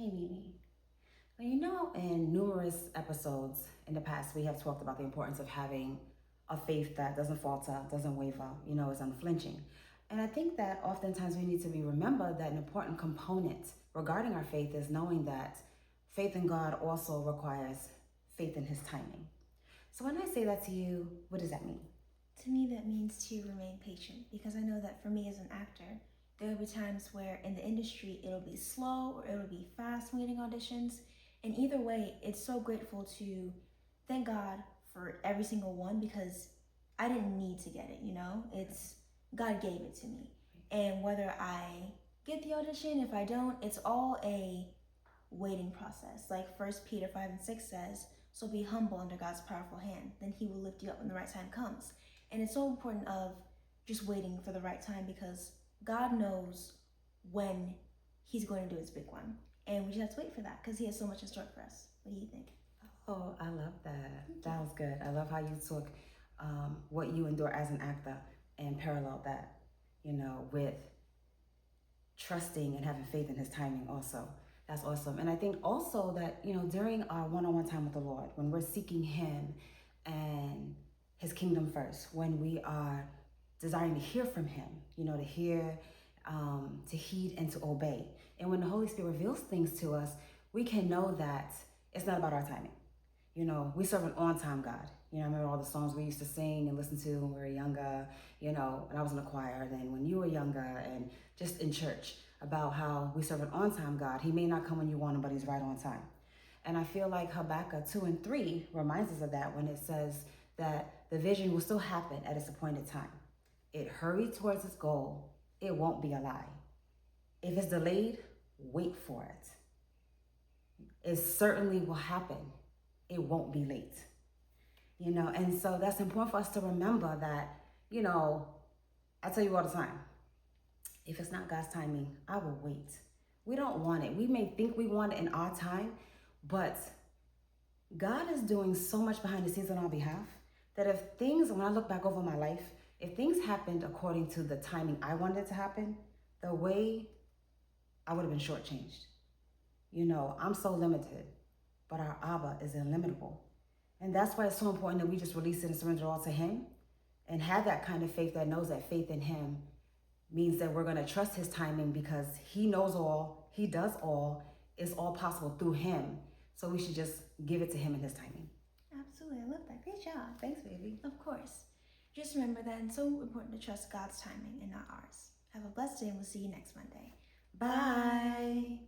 Hey, Mimi. Well, in numerous episodes in the past, we have talked about the importance of having a faith that doesn't falter, doesn't waver, is unflinching. And I think that oftentimes we need to be remembered that an important component regarding our faith is knowing that faith in God also requires faith in His timing. So when I say that to you, what does that mean? To me, that means to remain patient, because I know that for me as an actor, there will be times where in the industry it'll be slow or it'll be fast when getting auditions. And either way, it's so grateful to thank God for every single one, because I didn't need to get it. It's God gave it to me. And whether I get the audition, if I don't, it's all a waiting process. Like 1 Peter 5:6 says, so be humble under God's powerful hand, then He will lift you up when the right time comes. And it's so important of just waiting for the right time, because God knows when He's going to do His big one. And we just have to wait for that, because He has so much in store for us. What do you think? Oh, I love that. That was good. I love how you took what you endure as an actor and paralleled that, with trusting and having faith in His timing also. That's awesome. And I think also that, during our one-on-one time with the Lord, when we're seeking Him and His kingdom first, when we are desiring to hear from Him, to hear, to heed and to obey. And when the Holy Spirit reveals things to us, we can know that it's not about our timing. We serve an on-time God. I remember all the songs we used to sing and listen to when we were younger, when I was in the choir, then when you were younger, and just in church, about how we serve an on-time God. He may not come when you want Him, but He's right on time. And I feel like Habakkuk 2:3 reminds us of that when it says that the vision will still happen at its appointed time. It hurried towards its goal. It won't be a lie. If it's delayed, wait for it. It certainly will happen. It won't be late. And so that's important for us to remember that, I tell you all the time, if it's not God's timing, I will wait. We don't want it. We may think we want it in our time, but God is doing so much behind the scenes on our behalf that when I look back over my life, if things happened according to the timing I wanted it to happen, the way I would have been shortchanged. I'm so limited, but our Abba is illimitable. And that's why it's so important that we just release it and surrender all to Him and have that kind of faith that knows that faith in Him means that we're going to trust His timing, because He knows all, He does all, it's all possible through Him. So we should just give it to Him in His timing. Absolutely. I love that. Great job. Thanks, baby. Of course. Just remember that it's so important to trust God's timing and not ours. Have a blessed day, and we'll see you next Monday. Bye.